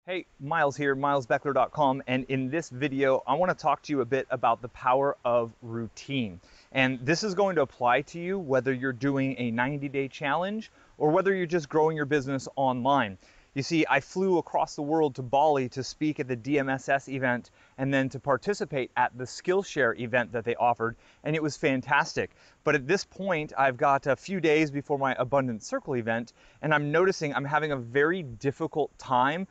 Hey, Miles here, milesbeckler.com, and in this video, I want to talk to you a bit about the power of routine. And this is going to apply to you whether you're doing a 90-day challenge or whether you're just growing your business online. You see, I flew across the world to Bali to speak at the DMSS event and then to participate at the Skillshare event that they offered, and it was fantastic. But at this point, I've got a few days before my Abundant Circle event, and I'm noticing I'm having a very difficult time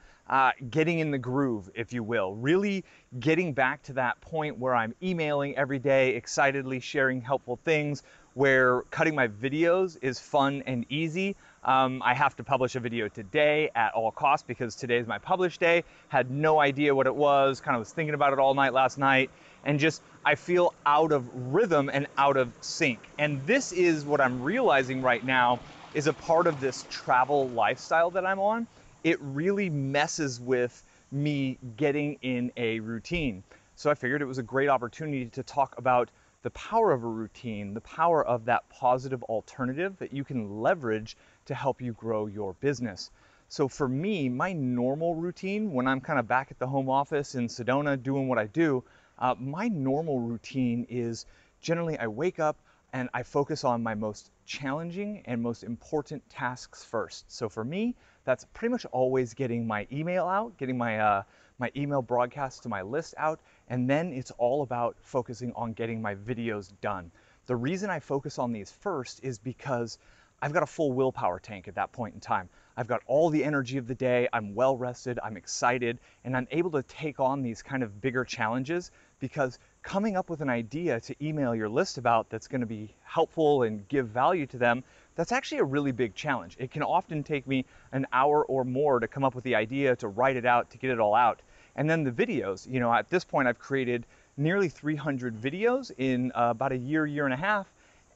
getting in the groove, if you will, really getting back to that point where I'm emailing every day, excitedly sharing helpful things, where cutting my videos is fun and easy. I have to publish a video today at all costs because today's my publish day. Had no idea what it was, kind of was thinking about it all night last night, and just I feel out of rhythm and out of sync. And this is what I'm realizing right now is a part of this travel lifestyle that I'm on. It really messes with me getting in a routine. So I figured it was a great opportunity to talk about the power of a routine, the power of that positive alternative that you can leverage to help you grow your business. So for me, my normal routine when I'm kind of back at the home office in Sedona doing what I do, my normal routine is generally I wake up and I focus on my most challenging and most important tasks first. So for me, that's pretty much always getting my email out, getting my email broadcast to my list out, and then it's all about focusing on getting my videos done. The reason I focus on these first is because I've got a full willpower tank at that point in time. I've got all the energy of the day, I'm well rested, I'm excited, and I'm able to take on these kind of bigger challenges because coming up with an idea to email your list about that's going to be helpful and give value to them, that's actually a really big challenge. It can often take me an hour or more to come up with the idea, to write it out, to get it all out. And then the videos, you know, at this point I've created nearly 300 videos in about a year and a half,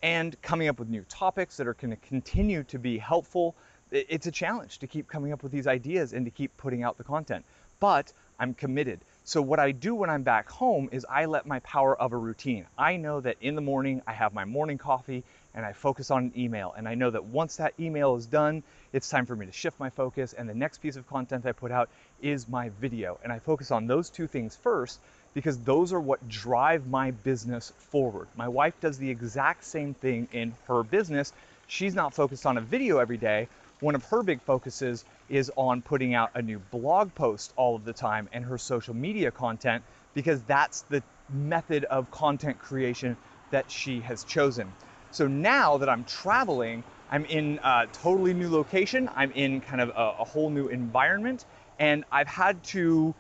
and coming up with new topics that are going to continue to be helpful. It's a challenge to keep coming up with these ideas and to keep putting out the content, but I'm committed. So what I do when I'm back home is I let my power of a routine. I know that in the morning I have my morning coffee and I focus on an email, and I know that once that email is done, it's time for me to shift my focus, and the next piece of content I put out is my video, and I focus on those two things first because those are what drive my business forward. My wife does the exact same thing in her business. She's not focused on a video every day. One of her big focuses is on putting out a new blog post all of the time and her social media content, because that's the method of content creation that she has chosen. So now that I'm traveling, I'm in a totally new location. I'm in kind of a whole new environment, and I've had to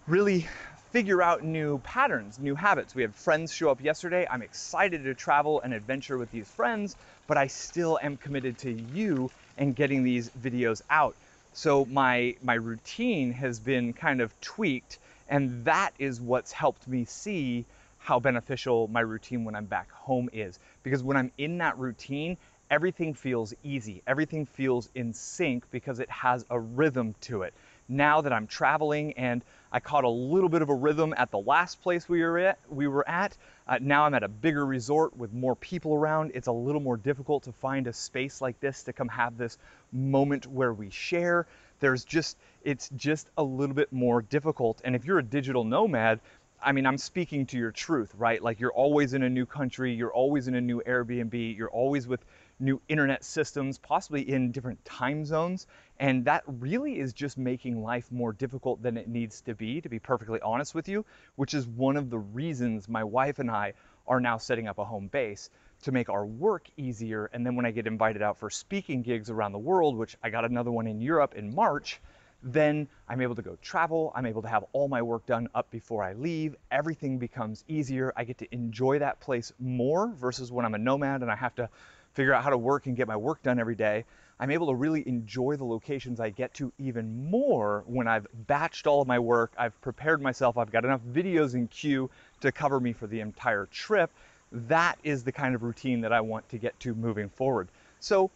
really figure out new patterns, new habits. We had friends show up yesterday. I'm excited to travel and adventure with these friends, but I still am committed to you and getting these videos out. So my routine has been kind of tweaked, and that is what's helped me see how beneficial my routine when I'm back home is. Because when I'm in that routine, everything feels easy. Everything feels in sync because it has a rhythm to it. Now that I'm traveling and I caught a little bit of a rhythm at the last place we were at, now I'm at a bigger resort with more people around. It's a little more difficult to find a space like this to come have this moment where we share. It's just a little bit more difficult. And if you're a digital nomad, I mean, I'm speaking to your truth, right? Like, you're always in a new country, you're always in a new Airbnb, you're always with new internet systems, possibly in different time zones. And that really is just making life more difficult than it needs to be perfectly honest with you, which is one of the reasons my wife and I are now setting up a home base to make our work easier. And then when I get invited out for speaking gigs around the world, which I got another one in Europe in March, then I'm able to go travel. I'm able to have all my work done up before I leave. Everything becomes easier. I get to enjoy that place more versus when I'm a nomad and I have to figure out how to work and get my work done every day. I'm able to really enjoy the locations I get to even more when I've batched all of my work. I've prepared myself. I've got enough videos in queue to cover me for the entire trip. That is the kind of routine that I want to get to moving forward. So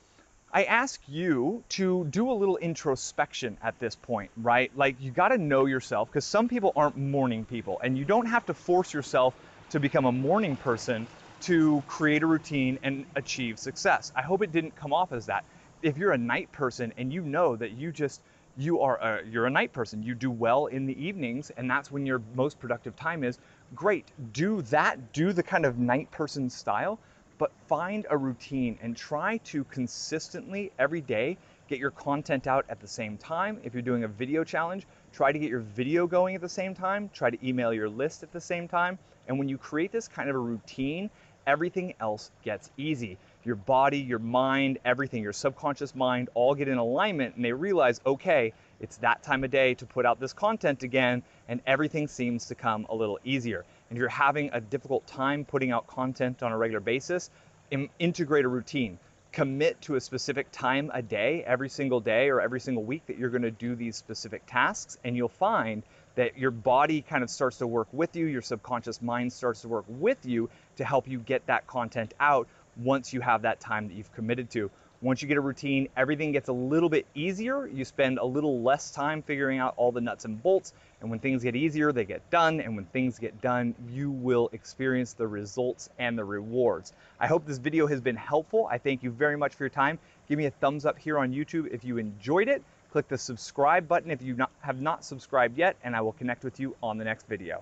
I ask you to do a little introspection at this point, right? Like, you got to know yourself, because some people aren't morning people, and you don't have to force yourself to become a morning person to create a routine and achieve success. I hope it didn't come off as that. If you're a night person and you know that you're a night person. You do well in the evenings, and that's when your most productive time is. Great, do that, do the kind of night person style, but find a routine and try to consistently every day get your content out at the same time. If you're doing a video challenge, try to get your video going at the same time, try to email your list at the same time. And when you create this kind of a routine, everything else gets easy. Your body, your mind, everything, your subconscious mind all get in alignment, and they realize, okay, it's that time of day to put out this content again, and everything seems to come a little easier. And if you're having a difficult time putting out content on a regular basis, integrate a routine. Commit to a specific time a day, every single day or every single week, that you're going to do these specific tasks, and you'll find that your body kind of starts to work with you, your subconscious mind starts to work with you to help you get that content out once you have that time that you've committed to. Once you get a routine, everything gets a little bit easier. You spend a little less time figuring out all the nuts and bolts, and when things get easier, they get done, and when things get done, you will experience the results and the rewards. I hope this video has been helpful. I thank you very much for your time. Give me a thumbs up here on YouTube if you enjoyed it. Click the subscribe button if you have not subscribed yet, and I will connect with you on the next video.